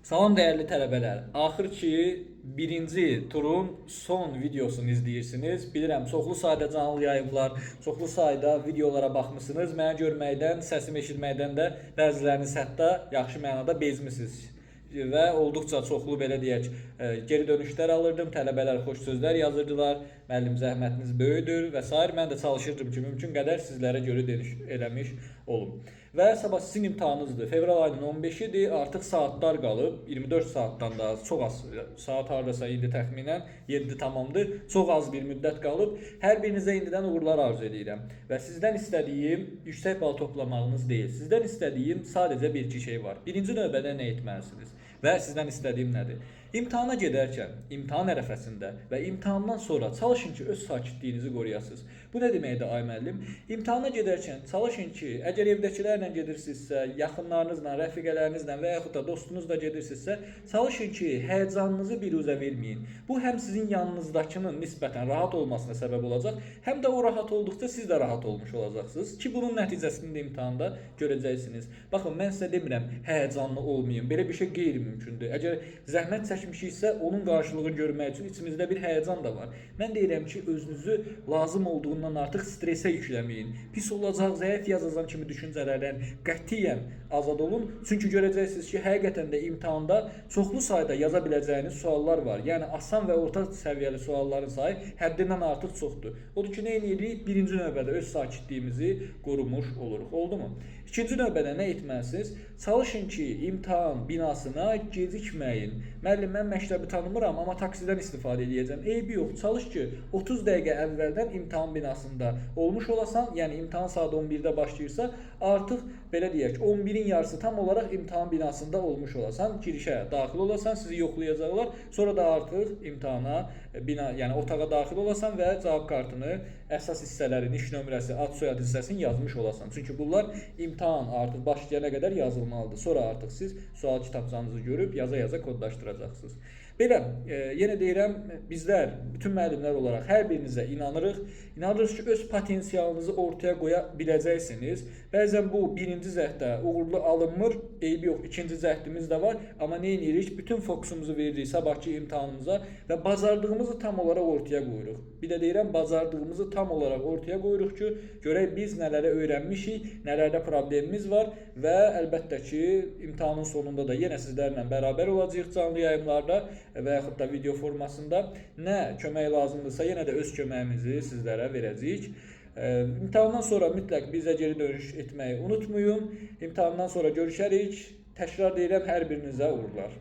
Salam dəyərli tələbələr. Axır ki, birinci turun son videosunu izləyirsiniz. Bilirəm, çoxlu sayda canlı yayımlar, çoxlu sayda videolara baxmısınız. Məni görməkdən, səsimi eşitməkdən də bəziləriniz hətta yaxşı mənada bezmisiniz. Və olduqca çoxlu belə deyək, geri dönüşlər alırdım. Tələbələr xoş sözlər yazırdılar. Müəllim zəhmətiniz böyüdür və s. Mən də çalışırdım ki, mümkün qədər sizlərə görə dönüş eləmiş olum. Və sabah sizin imtahanınızdır. Fevral ayının 15-idir. Artıq saatlar qalıb. 24 saatdan da çox az. Saat hardasa indi təxminən 7 tamamdır. Çox az bir müddət qalıb. Hər birinizə indidən uğurlar arzu edirəm. Və sizdən istədiyim yüksək bal toplamağınız deyil. Sizdən istədiyim sadəcə bir-iki şey var. Birinci növbədə nə etməlisiniz? Və sizdən istədiyim nədir? İmtahana gedərkən, imtahan ərəfəsində və imtahandan sonra çalışın ki, öz sakitliyinizi qoruyasınız. Bu nə deməkdir, ay müəllim? İmtahana gedərkən çalışın ki, əgər evdəkilərlə gedirsinizsə, yaxınlarınızla, rəfiqələrinizlə və yaxud da dostunuzla gedirsinizsə, çalışın ki, həyəcanınızı bir üzə verməyin. Bu həm sizin yanınızdakının nisbətən rahat olmasına səbəb olacaq, həm də o rahat olduqca siz də rahat olmuş olacaqsınız ki, bunun nəticəsini də imtahanda görəcəksiniz. Baxın, mən sizə demirəm, həyəcanlı olmayın. Belə bir şey qeyri-mümkündür. Əgər zəhmət çəkmişiksə, onun qarşılığını görmək üçün içimizdə bir həyəcan da var. Mən deyirəm ki, özünüzü lazım olduğundan artıq stresə yükləməyin. Pis olacaq, zəif yazacağım kimi düşüncələrdən qətiyyən azad olun. Çünki görəcəksiniz ki, həqiqətən də imtahanda çoxlu sayda yaza biləcəyiniz suallar var. Yəni asan və orta səviyyəli sualların sayı həddindən artıq çoxdur. Odur ki, nə edirik? Birinci növbədə öz sakitliyimizi qorumuş oluruq. Oldu mu? İkinci növbədə nə etməlisiniz? Çalışın ki, imtahan binasına gecikməyin. Müəllim, mən məktəbi tanımıram, amma taksidən istifadə edəcəm. Eybi yox, çalış ki, 30 dəqiqə əvvəldən imtahan binasında olmuş olasan, yəni imtahan saat 11-də başlayırsa, artıq belə deyək, 11-in yarısı tam olaraq imtahan binasında olmuş olasan, girişə daxil olasan, sizi yoxlayacaqlar, sonra da artıq imtahana, yəni otağa daxil olasan və cavab kartını, əsas hissələrin, iş nömrəsi, ad soyad hissəsini yazmış olasan. Çünki bunlar imtahan artıq başlayana qədər yazılmalıdır. Sonra artıq siz sual kitabçanızı görüb yaza-yaza kodlaşdıracaqsınız. Belə, yenə deyirəm, bizlər, bütün müəllimlər olaraq hər birinizə inanırıq. İnanırıq ki, öz potensialınızı ortaya qoya biləcəksiniz. Bəzən bu birinci cəhddə uğurlu alınmır, eybi yox, ikinci cəhdimiz də var. Amma nə edirik? Bütün fokusumuzu veririk sabahki imtahanımıza və bacardığımızı tam olaraq ortaya qoyuruq. Bir də deyirəm, bacardığımızı tam olaraq ortaya qoyuruq ki, görək biz nələrə öyrənmişik, nələrdə problemimiz var və əlbəttə ki, imtahanın sonunda da yenə sizlərlə bərabər olacağıq canlı yayımlarda və yaxud da video formasında. Nə kömək lazımdırsa yenə də öz köməyimizi sizlərə verəcəyik. İmtahandan sonra mütləq bizə geri dönüş etməyi unutmayın. İmtahandan sonra görüşərik. Təkrar deyirəm, hər birinizə uğurlar.